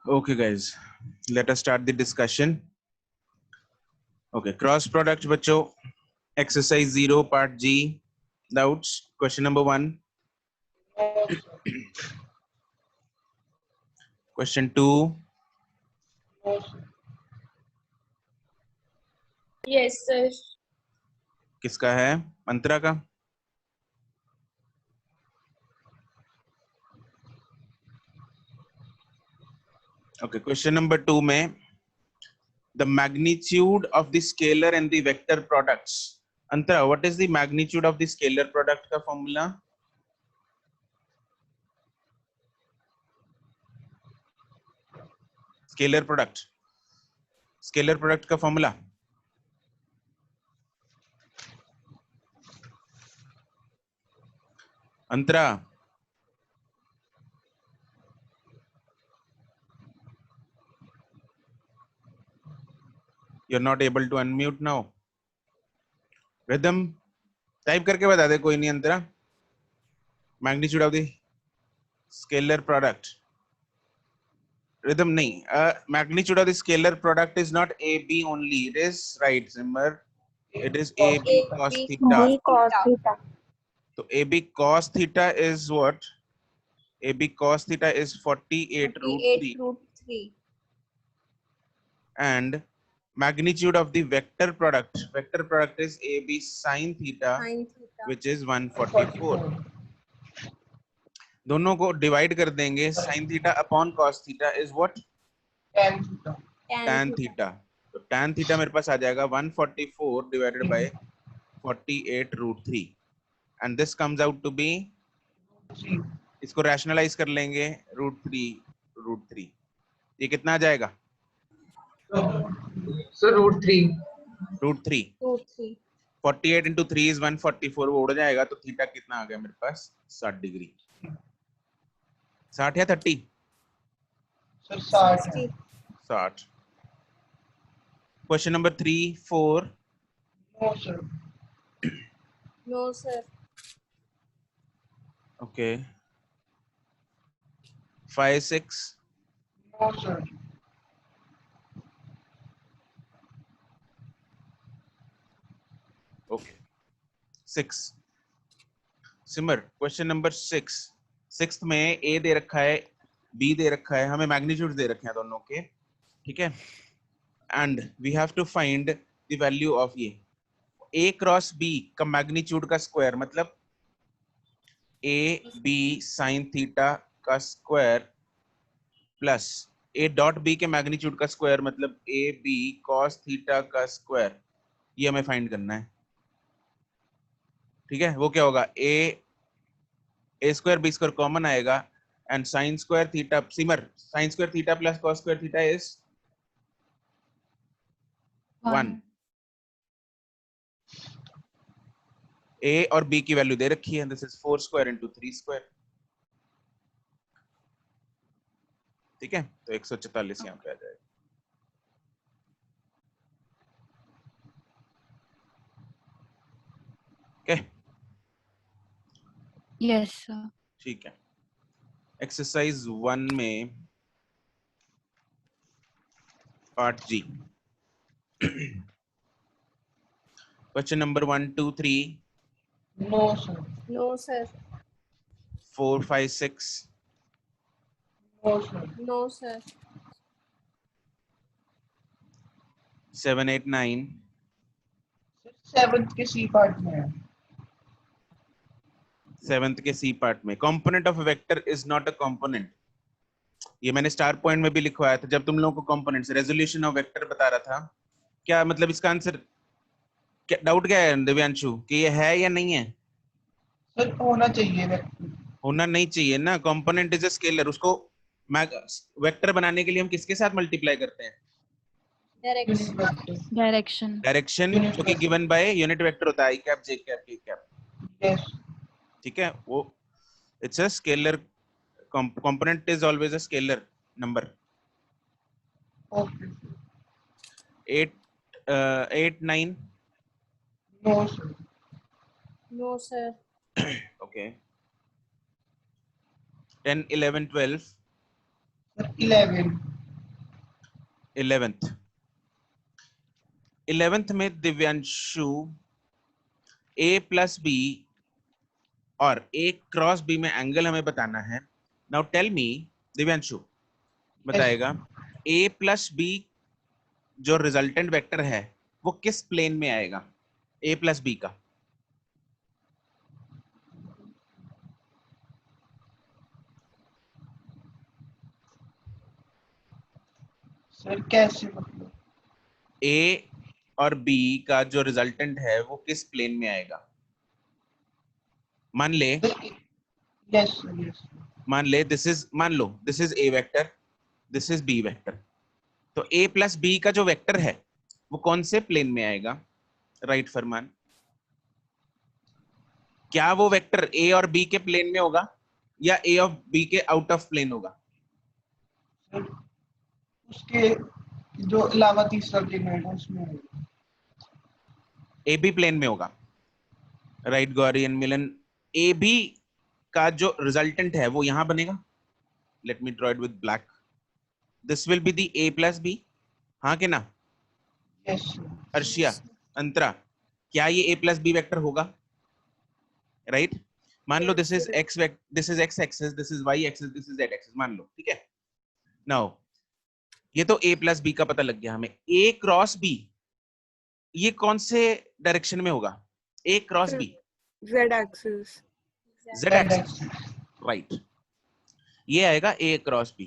Okay, guys, let us start the discussion. Okay, cross product, बच्चों. Exercise 0, part G. Doubts? Question number 1. Question 2. Yes, sir. किसका है? मंत्रा का? Okay, question number 2 में the magnitude of the scalar and the vector products. Antara, what is the magnitude of the scalar product का formula? Scalar product का formula? Antara, you're not able to unmute now. Rhythm, type करके बता दे कोई नहीं अंतरा. Magnitude of the scalar product. Rhythm नहीं. Magnitude of the scalar product is not AB only. It is right, Simmer. It is AB cos theta. B cos theta. So AB cos theta is what? AB cos theta is 48 root 3. root 3. And magnitude of the vector product is AB sin theta, Sin theta. which is 144. दोनों को divide कर देंगे. sin theta upon cos theta is what? tan theta. तो tan theta मेरे पास आ जाएगा 144 divided by 48 root 3. And this comes out to be, इसको rationalize कर लेंगे, root 3. ये कितना आ जाएगा? So root 3. Root 3. 48 into 3 is 144. वो उड़ जाएगा तो थीटा कितना आ गया मेरे पास? 60 डिग्री. 60 या 30? Sir, 60. 60. Question number 3, 4. No, sir. No, sir. Okay. 5, 6. No, sir. Okay. 6. Simmer, question number 6. 6th में A दे रखा है, B दे रखा है, हमें मैग्नीट्यूड दे रखे हैं दोनों के, ठीक है? And we have to find the value of ये. A क्रॉस B का मैग्नीट्यूड का स्क्वायर मतलब A B sin थीटा का square plus A dot B के मैग्नीट्यूड का स्क्वायर मतलब A B cos थीटा का स्क्वायर. ये हमें फाइंड करना है, ठीक है? वो क्या होगा? A square B square common आएगा and sin square theta, Simar, sin square theta plus cos square theta is 1. A और B की वैल्यू दे रखी है. This is 4 square into 3 square, ठीक है? तो 144 यहाँ पे आ जाएगा. Okay, Yes, sir. ठीक है. एक्सरसाइज 1 में part G. Question number 1, 2, 3, No, sir. No, sir. 4, 5, 6, No, sir. No, sir. 7, 8, 9, 7th के C part में है. 7th के सी पार्ट में. Component of vector is not a component. ये मैंने स्टार पॉइंट में भी लिखवाया था जब तुम लोगों को कंपोनेंट्स रेजोल्यूशन ऑफ वेक्टर बता रहा था. क्या मतलब इसका आंसर, क्या डाउट क्या है दिव्यांशु कि ये है या नहीं है? सर होना चाहिए. होना नहीं चाहिए ना. Component is a scalar. उसको वेक्टर बनाने के लिए हम किसके साथ मल्टीप्लाई करते हैं? Direction. डायरेक्शन, जो कि गिवन बाय यूनिट वेक्टर होता है, i cap, j cap, k cap, Yes. ठीक है? वो it's a scalar. Component is always a scalar number. Okay. 8, 8, 9. No, sir. No, sir. Okay. 10, 11, 12. Sir, 11. 11th में दिव्यांशु a प्लस बी और a cross b में angle हमें बताना है। Now tell me, Divyanshu बताएगा a प्लस बी जो रिजल्टेंट वेक्टर है वो किस प्लेन में आएगा, a प्लस बी का? सर कैसे मतलब? a और b का जो रिजल्टेंट है वो किस प्लेन में आएगा? मान ले यस सर, यस। मान लो this is a vector, this is b vector. तो a प्लस बी का जो वेक्टर है वो कौन से प्लेन में आएगा? राइट फरमान। क्या वो वेक्टर a और b के प्लेन में होगा या a और b के आउट ऑफ प्लेन होगा? सर उसके जो अलावा तीसरा प्लेन होगा उसमें होगा। ए बी प्लेन में होगा। Right Gauri and Milan, A B का जो रिजल्टेंट है वो यहां बनेगा। Let me draw it with black. This will be the A plus B, हाँ कि ना? Yes sir. अर्शिया, अंतरा, क्या ये ए प्लस बी वेक्टर होगा? राइट मान लो this is X, this is X axis, this is Y axis, this is Z axis, मान लो, ठीक है। नाउ ये तो a प्लस बी का पता लग गया हमें। a क्रॉस b ये कौन से डायरेक्शन में होगा? a cross b Z axis. z axis, right. ये आएगा a क्रॉस b।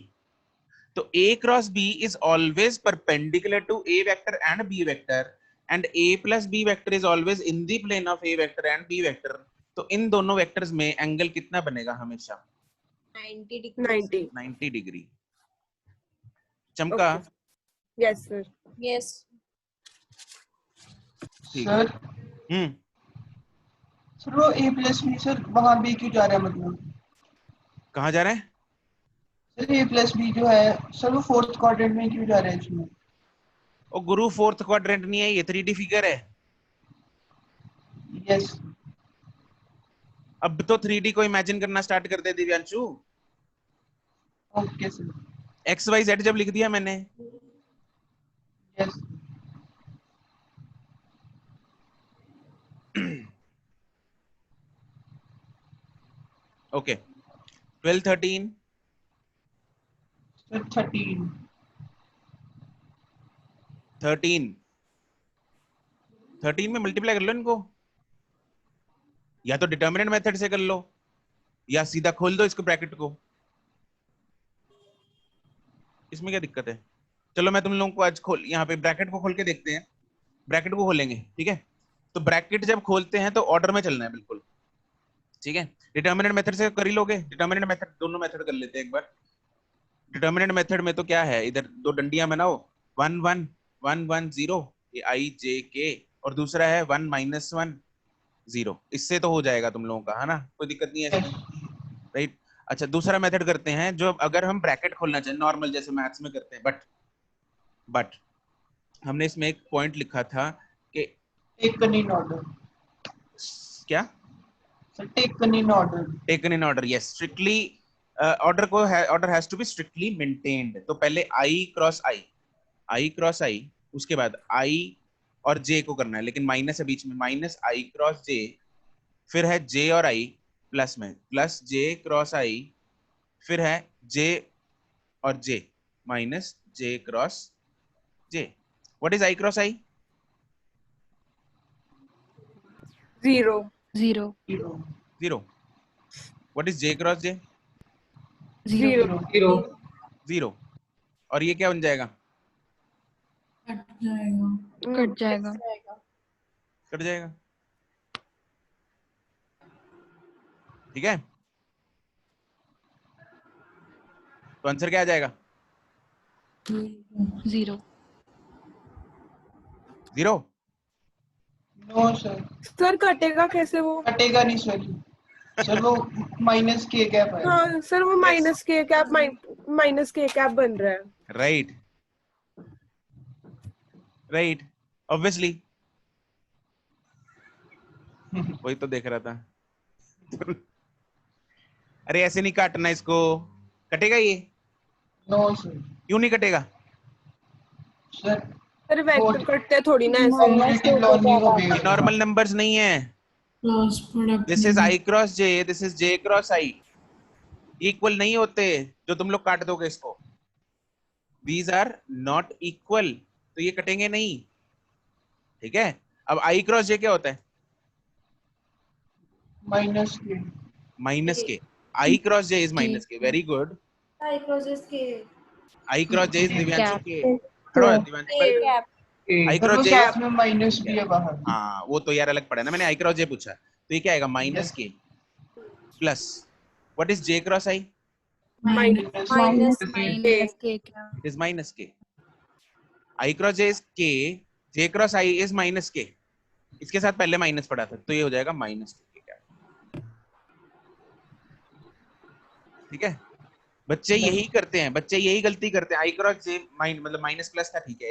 तो a cross b is always perpendicular to a vector and b vector, and a plus b vector is always in the plane of a vector and b vector. तो इन दोनों vectors में angle कितना बनेगा हमेशा? 90. 90 degree. चमका? Okay. Yes sir. Yes. ठीक। Sir हम्म, sir वो ए प्लस बी सर वहां भी क्यों जा रहा है मतलब? कहाँ जा रहे हैं? सर ए प्लस बी जो है सर वो फोर्थ क्वाड्रेंट में क्यों जा रहा है इसमें? ओ गुरु, फोर्थ क्वाड्रेंट नहीं है, ये 3D फिगर है। यस। अब तो 3D को इमेजिन करना स्टार्ट कर दे Divyanshu. Okay sir. X Y Z जब लिख दिया मैंने, यस। Okay 12 13 sir 13। 13 में मल्टीप्लाई कर लो इनको, या तो डिटर्मिनेंट मेथड से कर लो या सीधा खोल दो इसको ब्रैकेट को। इसमें क्या दिक्कत है? चलो मैं तुम लोगों को आज खोल, यहाँ पे ब्रैकेट को खोल के देखते हैं। ब्रैकेट को खोलेंगे, ठीक है। तो ब्रैकेट जब खोलते हैं तो ऑर्डर में चलना है बिल्कुल, ठीक है। डिटर्मिनेंट मेथड से कर ही लोगे, डिटर्मिनेंट मेथड, दोनों मेथड कर लेते हैं एक बार। डिटर्मिनेंट मेथड में तो क्या है, इधर दो डंडियां बनाओ, 1 1 1 1 0 ये आई जे के, और दूसरा है 1 -1 0। इससे तो हो जाएगा तुम लोगों का, है ना? कोई दिक्कत नहीं है इसमें, राइट। अच्छा दूसरा मेथड करते हैं, जो अगर हम ब्रैकेट खोलना चाहें नॉर्मल जैसे मैथ्स में करते हैं, बट हमने इसमें एक पॉइंट लिखा था कि टेकन इन ऑर्डर। क्या? Sir taken in order. Taken in order, yes. Strictly order को है, order has to be strictly maintained. तो पहले आई क्रॉस आई, उसके बाद आई और जे को करना है, लेकिन माइनस है बीच में, माइनस आई क्रॉस जे, फिर है जे और आई प्लस में, प्लस जे क्रॉस आई, फिर है जे और J minus J cross J. What is I cross I? 0. 0. 0। What is J cross J? 0. 0। और ये क्या बन जाएगा? कट जाएगा. कट जाएगा, ठीक है। तो आंसर क्या आ जाएगा? 0. 0। नो सर, सर कटेगा कैसे वो? कटेगा नहीं सर। सर वो माइनस के कैप है। हाँ सर वो माइनस के कैप बन रहा है। राइट राइट, ऑब्वियसली, वही तो देख रहा था। अरे ऐसे नहीं काटना इसको, कटेगा ये? No sir. क्यों नहीं कटेगा? सर अरे वेक्टर कटते थोड़ी ना ऐसे। कॉम्यूटेटिव लॉ नहीं ओबे नॉर्मल नंबर्स नहीं है, cross product this is I cross J, this is J cross I, equal नहीं होते जो तुम लोग काट दोगे इसको, दीज आर नॉट इक्वल, तो ये कटेंगे नहीं, ठीक है। अब आई क्रॉस जे क्या होता है? Minus K minus K, I cross J is K minus K, very good. I cross K I cross J is Divyanshu cap K, खड़ो है Divyanshu very good. Cap I पर क्रॉस वो जे, कैप में माइनस भी है बाहर। हाँ वो तो यार अलग पड़ा है ना, मैंने आई क्रॉस जे पूछा, तो ये क्या आएगा? माइनस के plus what is J cross I? Minus minus minus के cap. It is minus K, I cross J is के, जे क्रॉस आई इज माइनस के, इसके साथ पहले माइनस पड़ा था तो ये हो जाएगा माइनस के क्या, ठीक है। बच्चे यही करते हैं, बच्चे यही गलती करते हैं, आई क्रॉस जे मतलब माइनस प्लस था, ठीक है,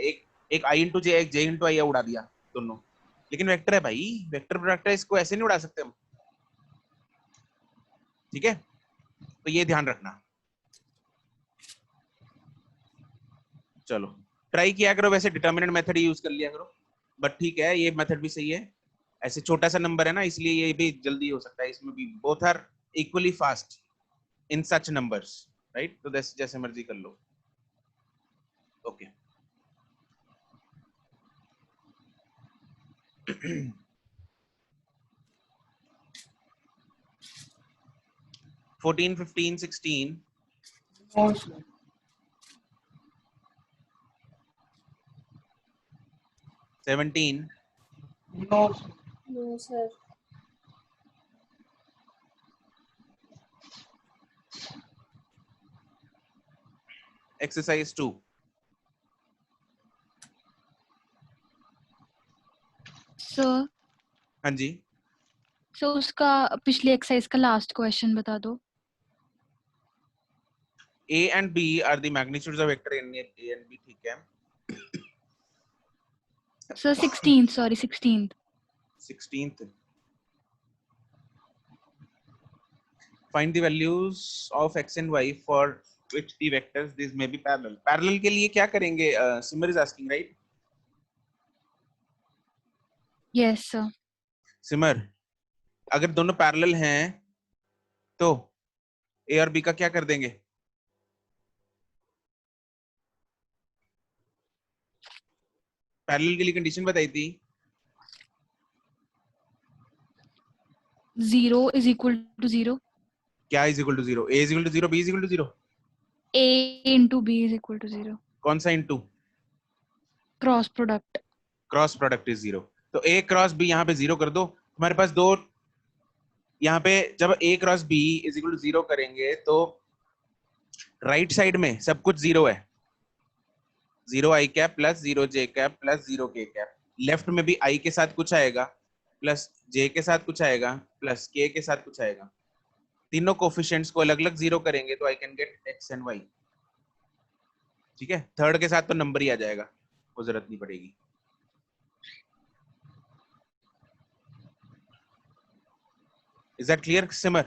एक आई इंटू जे, एक जे इंटू आई उड़ा दिया दोनों, लेकिन वेक्टर है भाई, वेक्टर प्रोडक्ट है, इसको ऐसे नहीं उड़ा सकते हम, ठीक है, तो ये ध्यान रखना। चलो ट्राई किया करो, वैसे डिटर्मिनेंट मेथड यूज कर लिया करो, बट ठीक है ये मेथड भी सही है, ऐसे छोटा सा नंबर है ना इसलिए ये भी जल्दी हो सकता है, इसमें भी both are equally fast in such numbers, right, तो जैसे मर्जी कर लो, okay. 14, 15, 16, no sir 17, no sir no sir exercise 2, sir हाँ जी, सो उसका पिछली एक्सरसाइज का लास्ट क्वेश्चन बता दो। a and b are the magnitudes of vector a and b, ठीक है। Sir 16 sorry 16th 16th, find the values of x and y for which the vectors these may be parallel, parallel के लिए क्या करेंगे? Simar is asking, right? Yes sir. Simar, अगर दोनों parallel हैं तो ए और बी का क्या कर देंगे? पैरेलल के लिए कंडीशन बताई थी, 0 इज इक्वल टू 0, क्या is equal to 0? A is equal to 0, B is equal to 0, a into B is equal to 0, कौन सा into? Cross product. Cross product is 0, तो ए क्रॉस बी यहाँ पे 0 कर दो, तुम्हारे पास दो, यहाँ पे जब a cross b is equal to 0 करेंगे तो राइट साइड में सब कुछ 0 है, 0 i cap plus 0 j cap plus 0 k cap, left में भी i के साथ कुछ आएगा प्लस j के साथ कुछ आएगा प्लस k के साथ कुछ आएगा, तीनों कोफिशिएंट्स को अलग अलग 0 करेंगे तो I can get x and y, ठीक है। थर्ड के साथ तो नंबर ही आ जाएगा, वो जरूरत नहीं पड़ेगी। Is that clear Simar?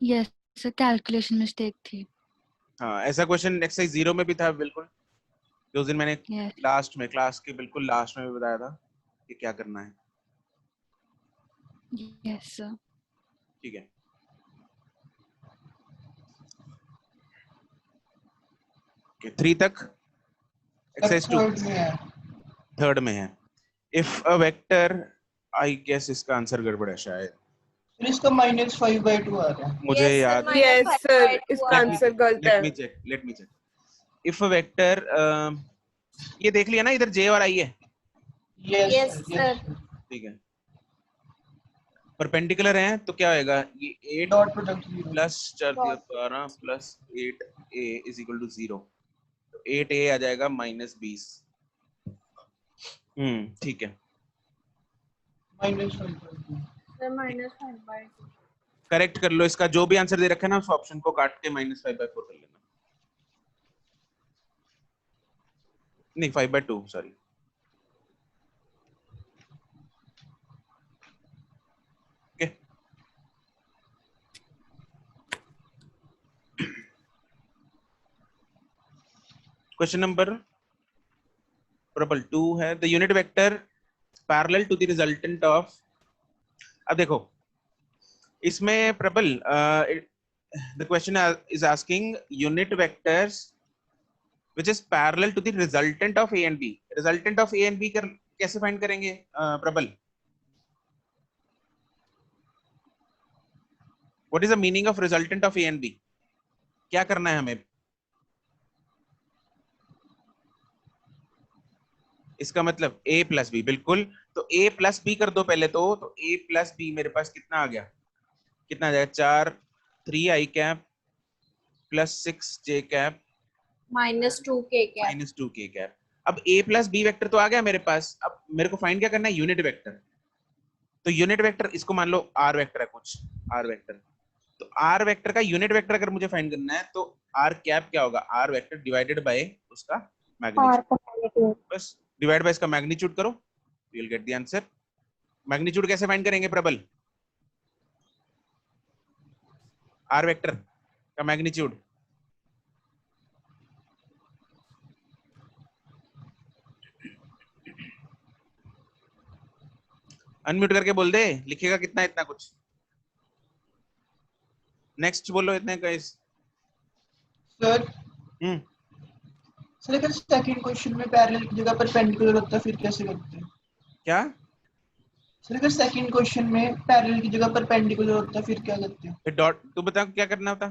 Yes sir, calculation mistake थी। हाँ ऐसा क्वेश्चन एक्सरसाइज 0 में भी था बिल्कुल, जो उस दिन मैंने यस लास्ट में क्लास के बिल्कुल लास्ट में भी बताया था कि क्या करना है, यस सर। ठीक है। okay, 3 तक एक्सरसाइज 2 थर्ड में है थर्ड में है। If a vector, I guess इसका आंसर गड़बड़ है शायद, फिर इसका -5/2 आ रहा है। मुझे Yes, sir, याद minus यस 5 सर by 2 इसका आ आंसर गलत है। Let me check if a vector, ये देख लिया ना, इधर जे और आई है, यस Yes, sir. ठीक है, परपेंडिकुलर हैं तो क्या होएगा, ये 8 डॉट प्रोडक्ट 0 प्लस 4 दिया Dot. 12 plus 8a is equal to 0, तो 8a आ जाएगा -20, ठीक है, -5/2 Sir, minus 5 by 2. करेक्ट कर लो, इसका जो भी आंसर दे रखा है ना उस ऑप्शन को काट के -5/4 कर लेना, नहीं 5/2 sorry. Okay question number problem 2 है the unit vector parallel to the resultant of. अब देखो इसमें problem the question is asking unit vectors which is parallel to the resultant of a and b। resultant of a and b कैसे find करेंगे प्रबल? what is the meaning of resultant of a and b? क्या करना है हमें? इसका मतलब a plus B, बिल्कुल। तो a प्लस बी कर दो पहले तो a प्लस बी मेरे पास कितना आ गया, कितना आ जाएगा 4 3i cap plus 6j cap -2k cap. -2k cap. अब a प्लस बी वेक्टर तो आ गया मेरे पास, अब मेरे को फाइंड क्या करना है, यूनिट वेक्टर। तो यूनिट वेक्टर इसको मान लो r वेक्टर है कुछ, r वेक्टर। तो r वेक्टर का यूनिट वेक्टर अगर मुझे फाइंड करना है तो r कैप क्या होगा, r वेक्टर डिवाइडेड बाय उसका मैग्नीट्यूड। बस डिवाइड बाय इसका मैग्नीट्यूड करो, you will get the answer. Magnitude कैसे फाइंड करेंगे प्रबल? r वेक्टर का मैग्नीट्यूड अनम्यूट करके बोल दे, लिखेगा कितना, इतना कुछ। नेक्स्ट बोलो इतने गाइस। सर सर अगर सेकंड क्वेश्चन में पैरेलल की जगह परपेंडिकुलर होता है फिर कैसे करते हैं? क्या सर अगर सेकंड क्वेश्चन में पैरेलल की जगह परपेंडिकुलर होता है फिर क्या करते हैं? फिर डॉट, तू बता क्या करना होता?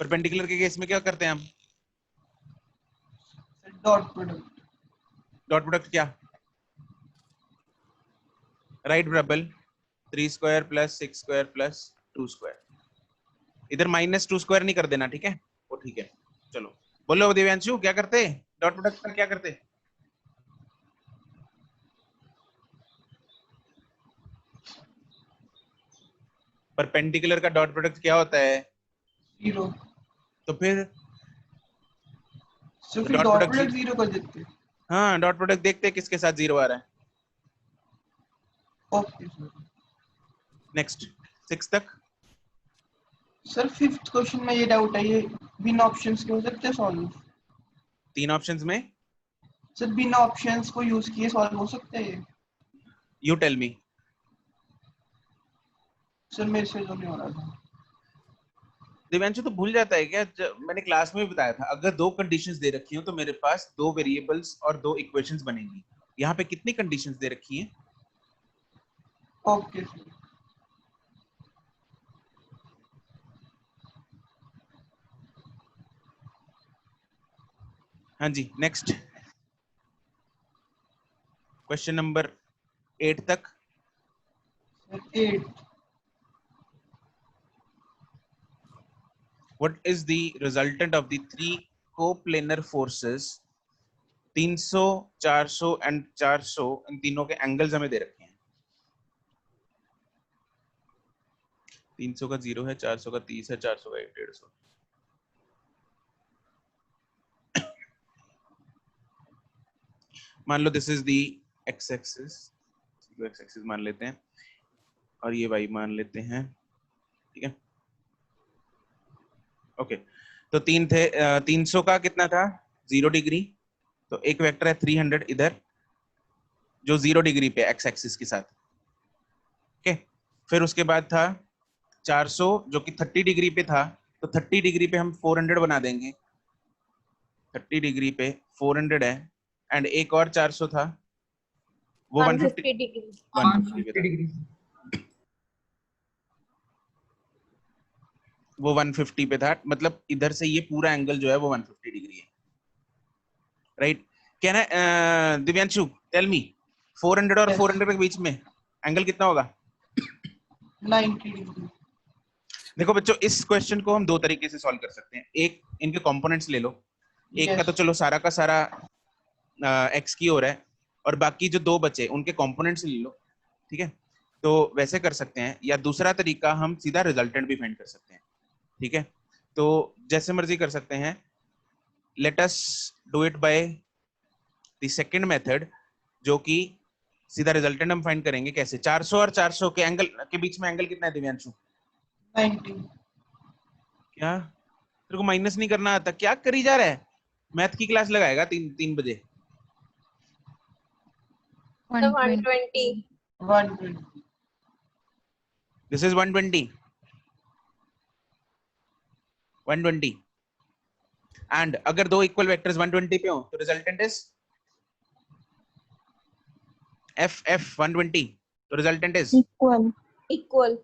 परपेंडिकुलर के केस में क्या करते हैं हम? Sir dot product. Dot product क्या? राइट प्रबल 3 square plus 6 square plus 2 square. इधर -2 स्क्वायर नहीं कर देना, ठीक है? वो ठीक है। चलो बोलो दिव्यांशु क्या करते, डॉट प्रोडक्ट पर क्या करते? परपेंडिकुलर का डॉट प्रोडक्ट क्या होता है? 0। तो फिर सर फिर डॉट डॉट प्रोडक्ट प्रोडक्ट 0 कर देते हैं। हाँ, डॉट प्रोडक्ट देखते हैं किसके साथ 0 आ रहा है। Okay sir. नेक्स्ट 6 तक। सर फिफ्थ क्वेश्चन में ये डाउट है, ये बिना ऑप्शंस के हो सकते हैं सॉल्व? 3 ऑप्शंस में सर बिना ऑप्शंस को यूज किए सॉल्व हो सकता है ये? You tell me. सर मेरे से तो नहीं हो रहा था। दिव्यांशु तो भूल जाता है क्या? मैंने क्लास में भी बताया था, अगर 2 कंडीशंस दे रखी हो तो मेरे पास 2 वेरिएबल्स और 2 इक्वेशंस बनेंगी। यहाँ पे कितनी कंडीशंस दे रखी हैं? Okay sir. हाँ जी, नेक्स्ट क्वेश्चन नंबर 8 तक। Sir 8। What is the resultant of the 3 coplanar forces 300, 400 and 400? इन तीनों के एंगल्स हमें दे रखे हैं। 300 का 0 है, 400 का 30 है, 400 का 150। मान लो this is the X axis, X axis मान लेते हैं और ये वाई मान लेते हैं, ठीक है? ओके तो 300 का कितना था, 0 डिग्री। तो एक वेक्टर है 300 इधर जो 0 डिग्री पे एक्स एक्सिस के साथ, ओके। फिर उसके बाद था 400 जो कि 30 डिग्री पे था, तो 30 डिग्री पे हम 400 बना देंगे। 30 डिग्री पे 400 है, एंड एक और 400 था वो 150 डिग्री। 150 पे था। वो 150 पे था, मतलब इधर से ये पूरा एंगल जो है वो 150 डिग्री है, राइट? कहना है दिव्यांशु टेल मी 400 और 400 के बीच में एंगल कितना होगा? 90 डिग्री। देखो बच्चों, इस क्वेश्चन को हम 2 तरीके से सॉल्व कर सकते हैं। एक, इनके कंपोनेंट्स ले लो। एक का तो चलो सारा का सारा एक्स की ओर है, और बाकी जो 2 बचे उनके कंपोनेंट्स ले लो, ठीक है? तो वैसे कर सकते हैं, या दूसरा तरीका हम सीधा रिजल्टेंट भी फाइंड कर सकते हैं, ठीक है? तो जैसे मर्जी कर सकते हैं। Let us do it by the second method, जो कि सीधा रिजल्टेंट हम फाइंड करेंगे। कैसे? 400 और 400 के एंगल के बीच में एंगल कितना है दिव्यांशु? 90। क्या तेरे को माइनस नहीं करना आता? क्या करी जा रहा है? मैथ की क्लास लगाएगा 3 बजे। The 120 120. दिस इज 120 120 एंड अगर दो इक्वल वेक्टर्स 120 पे हो तो रिजल्टेंट इज f 120, तो resultant is equal equal.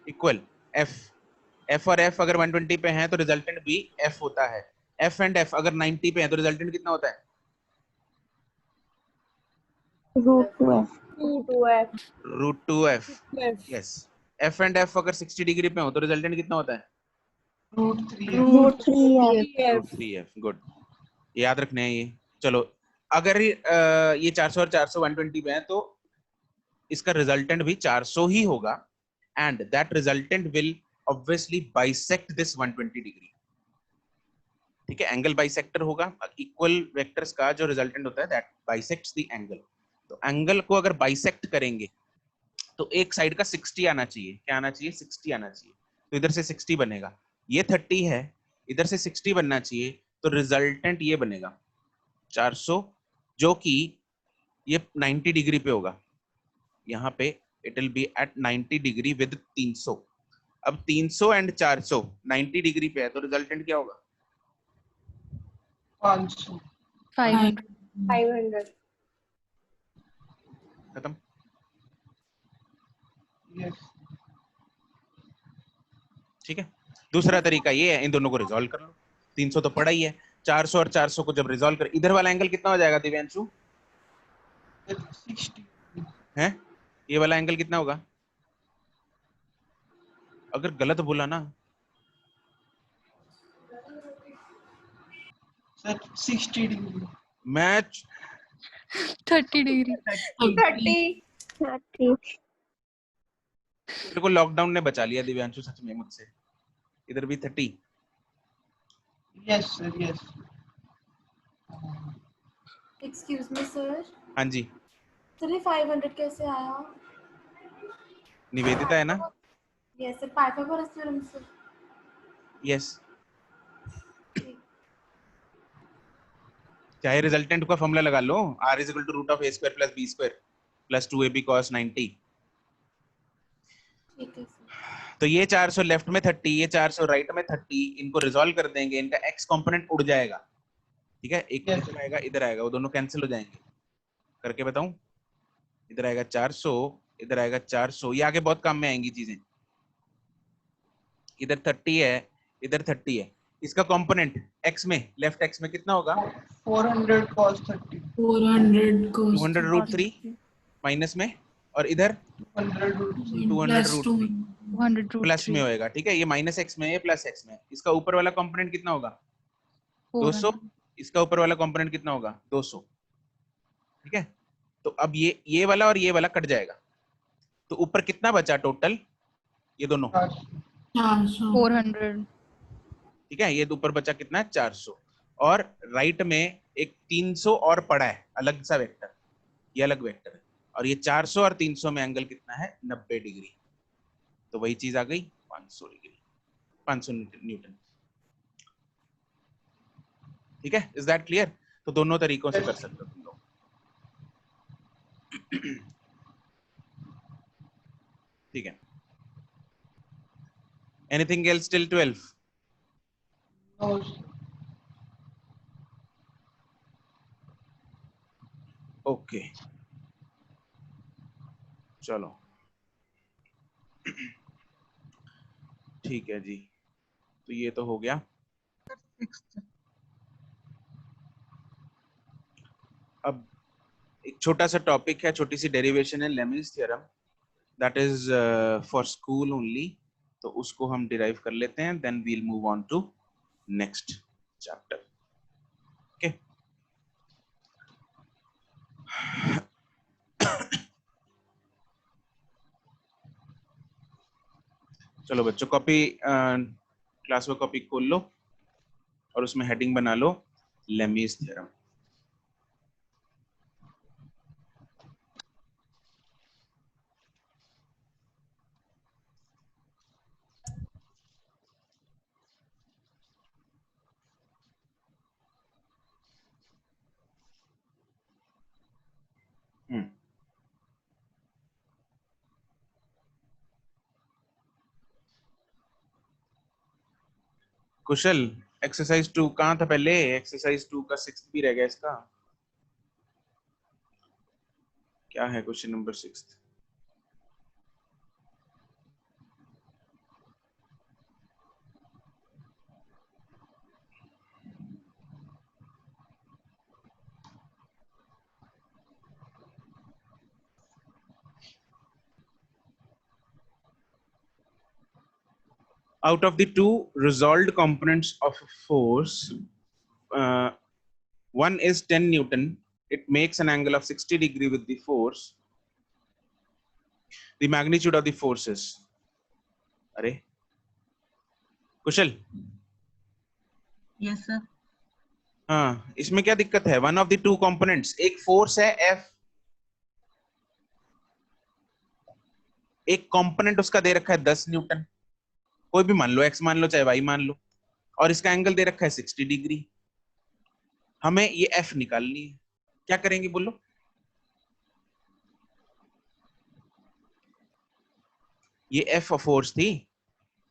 Equal f और f अगर 120 पे हैं तो रिजल्टेंट भी f होता है। f एंड f अगर 90 पे हैं तो रिजल्टेंट कितना होता है? root 2f 2f. √2f। f yes. f and f अगर 60 डिग्री पे हो तो रिजल्टेंट कितना होता है? √3f. root 3f √3f। Good, याद रखने हैं ये। चलो अगर ये 400 और 400 120 पे हैं तो इसका रिजल्टेंट भी 400 ही होगा and that resultant will obviously bisect this 120 degree. ठीक है, एंगल बाइसेक्टर होगा। इक्वल वेक्टर्स का जो रिजल्टेंट होता है दैट बाइसेक्ट्स द एंगल। तो एंगल को अगर बाइसेक्ट करेंगे तो एक साइड का 60 आना चाहिए। क्या आना चाहिए? 60 आना चाहिए। तो इधर से 60 बनेगा, ये 30 है, इधर से 60 बनना चाहिए, तो रिजल्टेंट ये बनेगा 400, जो कि ये 90 डिग्री पे होगा। यहाँ पे it will be at 90 degree with 300। अब 300 एंड 400 90 डिग्री पे है तो रिजल्टेंट क्या होगा? 500. 500 500. खत्म। Yes. ठीक है, दूसरा तरीका ये है, इन दोनों को रिजॉल्व कर लो। 300 तो पड़ा ही है, 400 और 400 को जब रिजॉल्व कर, इधर वाला एंगल कितना हो जाएगा दिव्यांशु? 60. है, ये वाला एंगल कितना होगा? अगर गलत बोला ना Sir, 60 degree. Match 30 degree 30. 30 तेरे को लॉकडाउन ने बचा लिया दिव्यांशु, सच में मुझसे। इधर भी 30। Yes, sir. Yes. Excuse me sir, हाँ जी, सर ये 500 कैसे आया? निवेदिता है ना? Yes sir, Pythagoras theorem sir. Yes. चाहे रिजल्टेंट का फॉर्मूला लगा लो, r is equal to root of a square plus b square plus 2ab cos 90। ठीक है सर। तो ये 400 लेफ्ट में 30, ये 400 राइट में 30, इनको रिजॉल्व कर देंगे, इनका x कंपोनेंट उड़ जाएगा। ठीक है, एक Yes. इधर आएगा, इधर आएगा, वो दोनों कैंसिल हो जाएंगे। करके बताऊं? इधर आएगा 400, इधर आएगा 400, ये आगे बहुत काम में आएंगी चीजें। इधर 30 है, इधर 30 है, इसका कंपोनेंट x में, लेफ्ट x में कितना होगा? 400 cos 30. 400 cos 200 √3 माइनस में, और इधर 200 √3. 200 plus √3 100 प्लस में √3 होएगा। ठीक है, ये माइनस x में है, प्लस x में है। इसका ऊपर वाला कंपोनेंट कितना होगा? 200। 400 इसका ऊपर वाला कंपोनेंट कितना होगा? 200। ठीक है, तो अब ये वाला और ये वाला कट जाएगा, तो ऊपर कितना बचा टोटल? ये दोनों। 400 400 ठीक है, ये ऊपर बचा कितना है? 400। और राइट में एक 300 और पड़ा है, अलग सा वेक्टर, ये अलग वेक्टर है। और ये 400 और 300 में एंगल कितना है? 90 डिग्री। तो वही चीज आ गई 500 डिग्री, 500 न्यूटन। ठीक है, इज दैट क्लियर? तो दोनों तरीकों से कर सकते हो तुम लोग। ठीक है, anything else till 12? No, sir. Okay, चलो ठीक है जी, तो ये तो हो गया। अब एक छोटा सा टॉपिक है, छोटी सी डेरिवेशन है, Lami's theorem, that is for school only. तो उसको हम डिराइव कर लेते हैं, then we'll move on to next chapter. Okay, चलो बच्चों, कॉपी क्लास वर्क कॉपी खोल लो और उसमें हेडिंग बना लो लेमीज थ्योरम। कुशल एक्सरसाइज 2 कहाँ था पहले? एक्सरसाइज 2 का 6th भी रह गया इसका। क्या है question number 6? Out of the two resolved components of a force, one is 10 Newton. It makes an angle of 60 degree with the force. The magnitude of the force is. अरे कुशल, yes sir. हाँ इसमें क्या दिक्कत है? One of the two components, एक force है F, एक component उसका दे रखा है 10 न्यूटन, कोई भी मान लो, x मान लो चाहे y मान लो, और इसका एंगल दे रखा है 60 डिग्री। हमें ये F निकालनी है, क्या करेंगे बोलो? ये F फोर्स थी,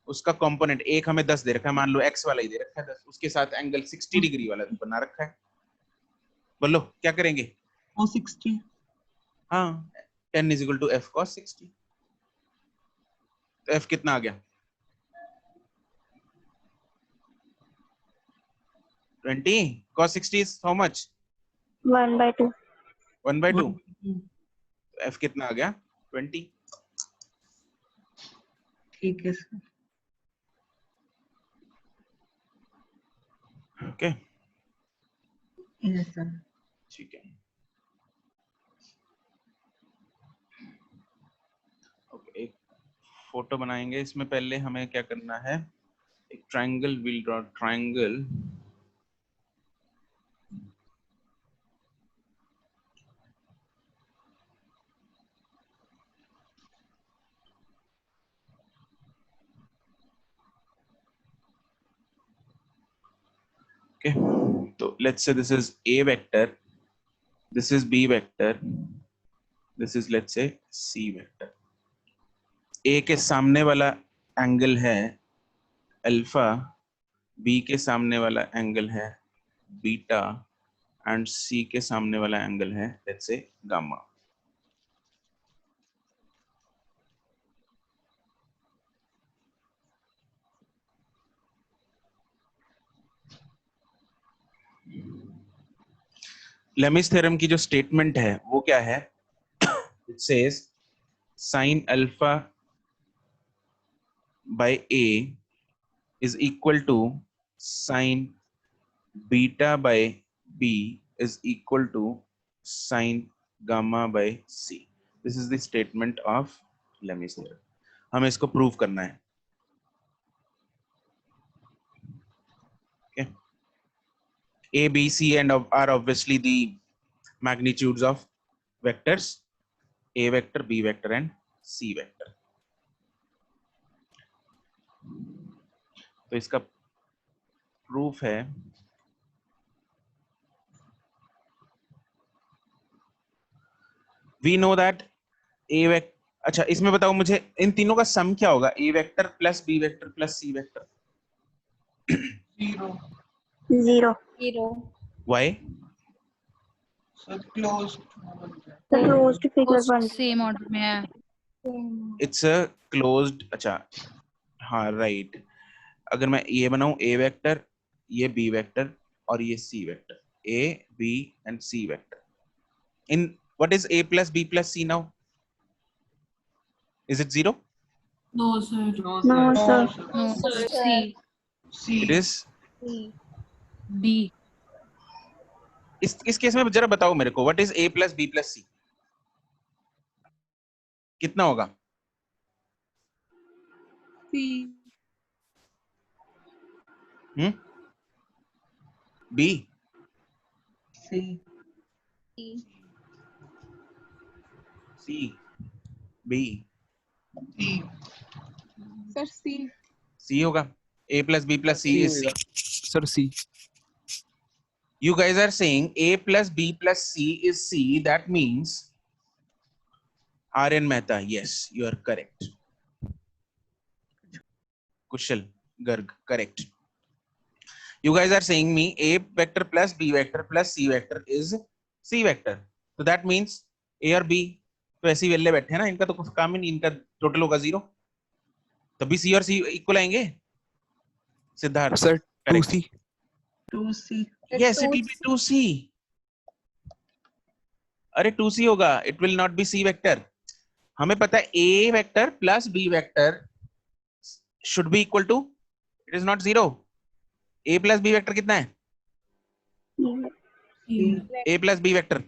उसका कंपोनेंट एक हमें 10 दे रखा है, मान लो x वाला ही दे रखा है 10, उसके साथ एंगल 60 डिग्री वाला बना रखा है, बोलो क्या करेंगे? वो 60। हाँ 10 = F cos 60। तो F कितना आ गया? 20 cos 60 is how much? 1/2. 1/2। तो F कितना आ गया? 20। ठीक है सर। Okay yes sir. ठीक है। ओके एक फोटो बनाएंगे, इसमें पहले हमें क्या करना है, एक triangle, will draw triangle. Okay, so let's say this is A vector, this is B vector, this is let's say C vector. A के सामने वाला एंगल है अल्फा, B के सामने वाला एंगल है बीटा, एंड C के सामने वाला एंगल है let's say gamma. Lami's theorem की जो स्टेटमेंट है वो क्या है? It says sin alpha by A is equal to sin beta by B is equal to sin gamma by C. This is the statement of Lami's theorem. हमें इसको prove करना है। A, B, C and are obviously the magnitudes of vectors A vector, B vector and C vector. तो इसका proof है we know that A vector, अच्छा इसमें बताओ मुझे इन तीनों का सम क्या होगा? A vector plus B vector plus C vector. 0 0. Why? Sir close. The closed figure one. Same order में है। It's a closed, अच्छा हाँ राइट। अगर मैं ये बनाऊं A वेक्टर, ये B वेक्टर और ये C vector, A, B and C vector, in what is A plus B plus C now? Is it 0? No, sir. No, sir. No C C. It is। B. इस case में जरा बताओ मेरे को, what is A plus B plus C? कितना होगा? C. B, C. C, B, C. Sir, C. C होगा। A plus B plus C is C. Sir C. You guys are saying A plus B plus C is C. That means R.N. Mehta. Yes, you are correct. Kushal Garg, correct. You guys are saying me A vector plus B vector plus C vector is C vector. So that means A और B तो ऐसे ही वेल्ले बैठे हैं ना, इनका तो कुछ काम ही नहीं, इनका टोटल होगा 0, तभी C और C इक्वल आएंगे। Siddharth sir correct. 2C 2C Yes, it will be 2C. अरे 2C होगा, it will not be C vector. हमें पता है A vector plus B vector should be equal to, it is not 0. A plus B vector कितना है? A plus B vector,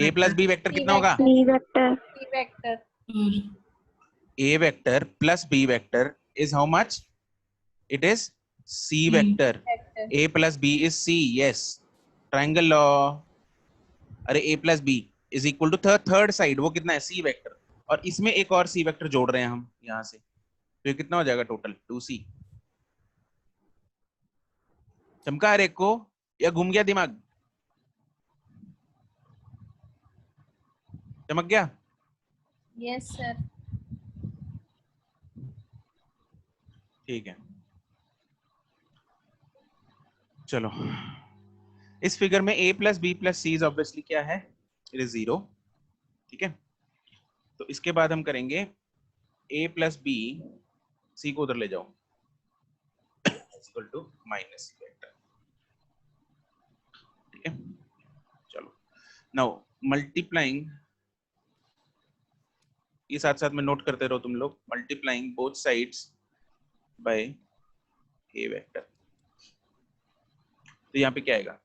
A plus B vector कितना होगा? C vector. C vector. A vector plus B vector is how much? It is C vector. Vector. A plus B is C. Yes. Triangle law. अरे A plus B is equal to third side. वो कितना है? C vector. और इसमें एक और C vector जोड़ रहे हैं हम यहाँ से, तो ये कितना हो जाएगा टोटल? 2C. चमका हर एक को या घूम गया दिमाग? चमक गया? Yes, sir. ठीक है, चलो इस फिगर में A plus B plus C obviously क्या है? It is 0. ठीक है, तो इसके बाद हम करेंगे A प्लस B, C को उधर ले जाओ, equal to minus C vector. ठीक है, चलो नाउ मल्टीप्लाइंग, ये साथ साथ में नोट करते रहो तुम लोग, multiplying both sides by A vector. तो यहाँ पे क्या आएगा?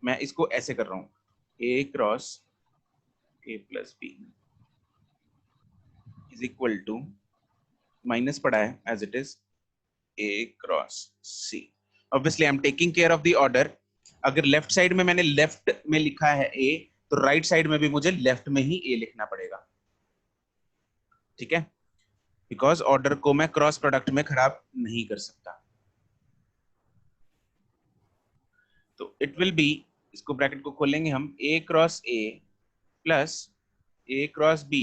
मैं इसको ऐसे कर रहा हूं, A cross A plus B is equal to, minus पड़ा है as it is, A cross C. Obviously I am taking care of the order. अगर लेफ्ट साइड में मैंने लेफ्ट में लिखा है A, तो राइट साइड में भी मुझे लेफ्ट में ही A लिखना पड़ेगा. ठीक है, बिकॉज ऑर्डर को मैं क्रॉस प्रोडक्ट में खराब नहीं कर सकता. तो इट विल बी, इसको ब्रैकेट को खोलेंगे हम, A cross A plus A cross B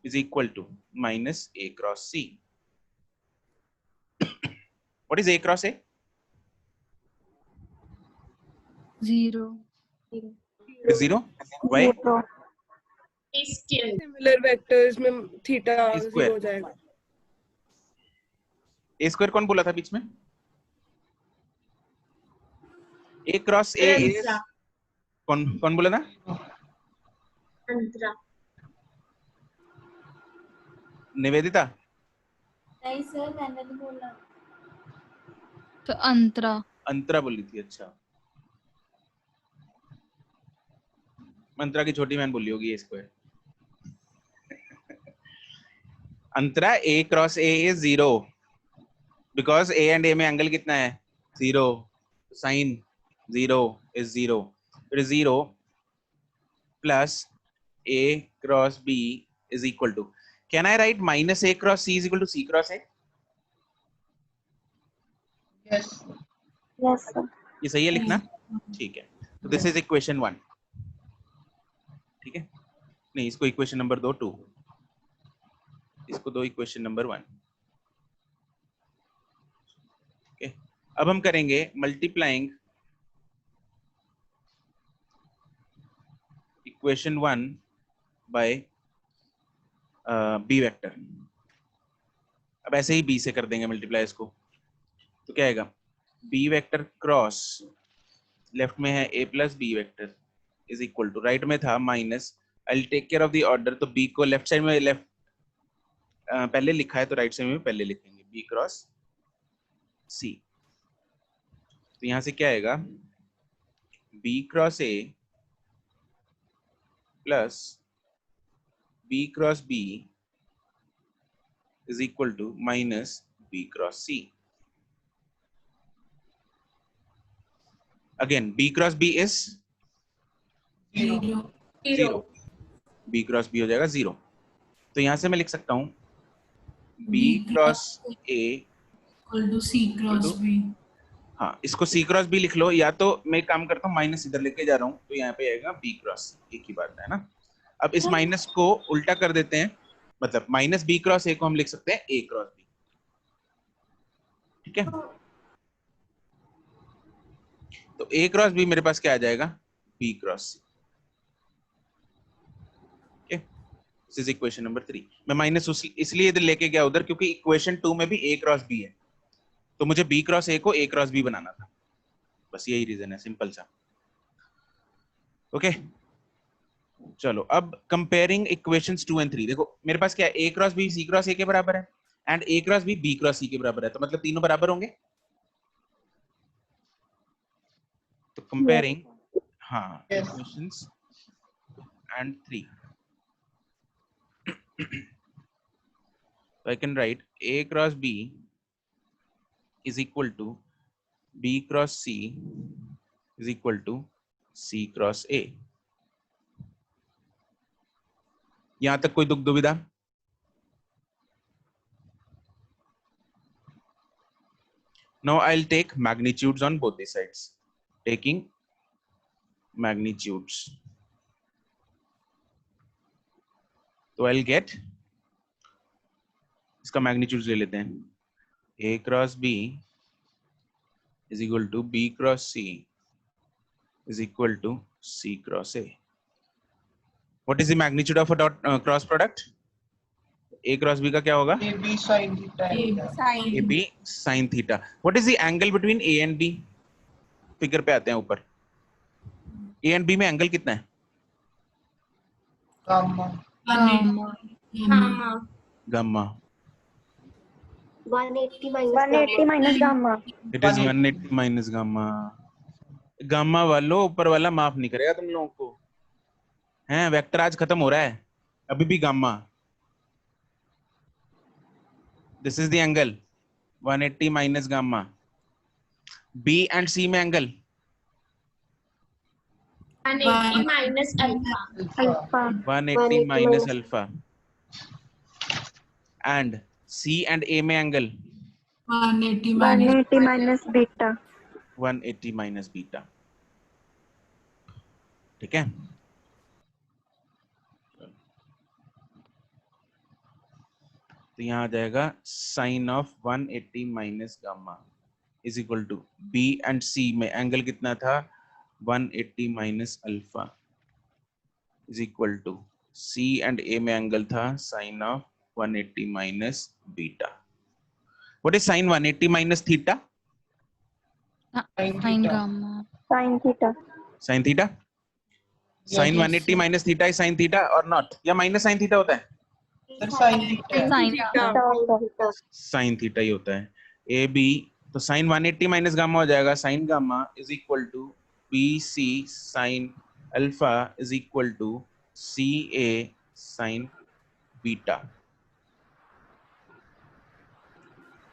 is equal to minus A cross C. What is A cross A? 0. 0. Why? Zero. Similar vectors में थीटा Square. 0 हो जाएगा. A स्क्वायर कौन बोला था बीच में? A क्रॉस A इज, कौन कौन बोला था? अंतरा. निवेदिता. नहीं सर, मैंने नहीं बोला. तो अंतरा. अंतरा बोली थी. अच्छा, अंतरा की छोटी बहन बोली होगी A स्क्वायर. अंतरा A cross A is 0 because A and A में एंगल कितना है? 0. Sine 0 is 0. It is 0 plus A cross B is equal to, can I write minus A cross C is equal to C cross A? yes Yes, sir. ये सही है लिखना? ठीक है, तो दिस इज इक्वेशन 1. ठीक है, नहीं इसको इक्वेशन नंबर 2, इसको दो इक्वेशन नंबर 1. ओके, अब हम करेंगे multiplying equation 1 by B vector. अब ऐसे ही B से कर देंगे मल्टीप्लाई इसको, तो क्या आएगा? B वेक्टर क्रॉस, लेफ्ट में है A plus B vector is equal to, right में था minus, I will take care of the order. तो B को लेफ्ट साइड में लेफ्ट पहले लिखा है, तो राइट साइड में पहले लिखेंगे B क्रॉस C. तो यहां से क्या आएगा? B cross A plus B cross B is equal to minus B cross C. Again B cross B is 0. B cross B हो जाएगा 0. तो यहां से मैं लिख सकता हूं B cross A equal to C cross B. हाँ, इसको C क्रॉस B लिख लो, या तो मैं एक काम करता हूँ माइनस इधर लेके जा रहा हूँ, तो यहाँ पे आएगा B क्रॉस, एक ही बात है ना. अब इस माइनस को उल्टा कर देते हैं, मतलब माइनस बी क्रॉस ए को हम लिख सकते हैं ए क्रॉस बी, ठीक है। तो ए क्रॉस बी मेरे पास क्या आ जाएगा, B cross C, okay. This is equation number 3। मैं माइनस इसलिए इधर लेके गया उधर क्योंकि इक्वेशन 2 में भी ए क्रॉस बी है, तो मुझे बी क्रॉस ए को ए क्रॉस बी बनाना था, बस यही रीजन है, सिंपल सा, ओके। चलो अब कंपेयरिंग इक्वेशंस 2 and 3, देखो मेरे पास क्या है, A cross B C cross A के बराबर है and A cross B B cross C के बराबर है, तो मतलब तीनों बराबर होंगे। तो कंपेयरिंग, हाँ, Yes. Equations and 3, so I can write a cross b is equal to b cross c is equal to c cross a। यहां तक कोई दुविधा? Now I'll take magnitudes on both the sides. Taking magnitudes, तो I'll get, इसका magnitudes ले लेते हैं, a cross b is equal to b cross c is equal to c cross a. What is the magnitude of a cross product? A cross b का क्या होगा? AB sin theta. AB sin theta. What is the angle between A and B? Figure पे आते हैं ऊपर, A and B में angle कितना है? Gamma. Gamma. 180 minus gamma. It is 180 minus gamma. Gamma वालों ऊपर वाला माफ नहीं करेगा तुम लोगों को, हैं? वेक्टर आज खत्म हो रहा है, अभी भी gamma. This is the angle 180 minus gamma. B and C में angle 180 minus alpha. Alpha. 180 minus alpha, and C and A में angle 180 minus beta. 180 minus beta, ठीक है। तो यहाँ आ जाएगा sine of 180 minus gamma is equal to B and C में angle कितना था, 180 minus alpha is equal to C and A में एंगल था sine of 180 minus beta. What is sine 180 minus theta? Sin gamma. Sin theta. Sine theta. Sine 180 minus theta is sine theta और not, या minus sine theta होता है? Sir, sin theta. Sin Theta. Sine theta ही होता है। A B, तो sine 180 minus gamma हो जाएगा sine gamma is equal to B C sine alpha is equal to C A sine beta,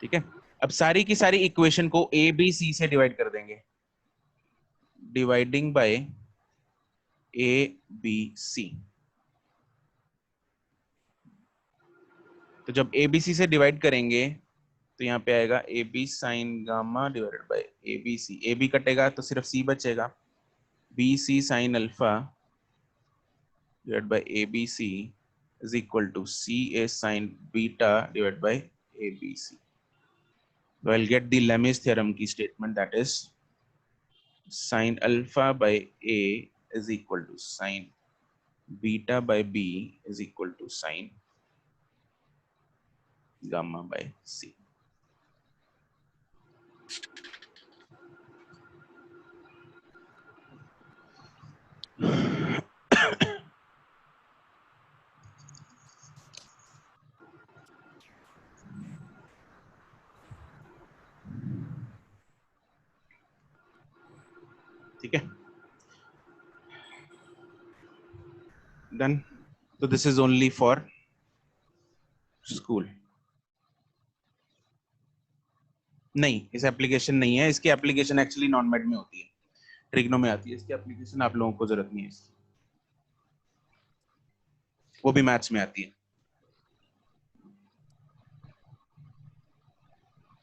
ठीक है। अब सारी की सारी इक्वेशन को ए बी सी से डिवाइड कर देंगे, dividing by A B C. तो जब ए बी सी से डिवाइड करेंगे तो यहाँ पे आएगा A B sine gamma divided by A B C, A B कटेगा तो सिर्फ सी बचेगा, B C sine alpha divided by A B C is equal to C A sine beta divided by A B C. So I'll get the Lemai's theorem की statement, that is sin alpha by A is equal to sin beta by B is equal to sin gamma by C. ठीक है, done. तो this is only for school, नहीं इस application नहीं है, इसकी application actually non made में होती है, ट्रिग्नो में आती है, इसकी एप्लीकेशन आप लोगों को जरूरत नहीं है इसकी, वो भी मैथ्स में आती है।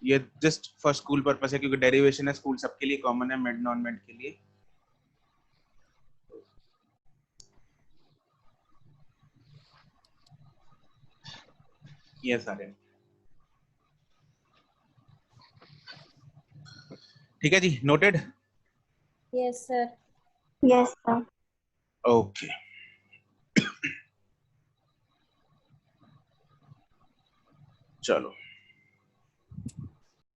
ये जस्ट फॉर स्कूल पर्पस है क्योंकि डेरिवेशन है, स्कूल सबके लिए कॉमन है, मेड नॉन मेड के लिए। ये सारे। ठीक है जी, noted. Yes, sir. Yes, sir. Okay चलो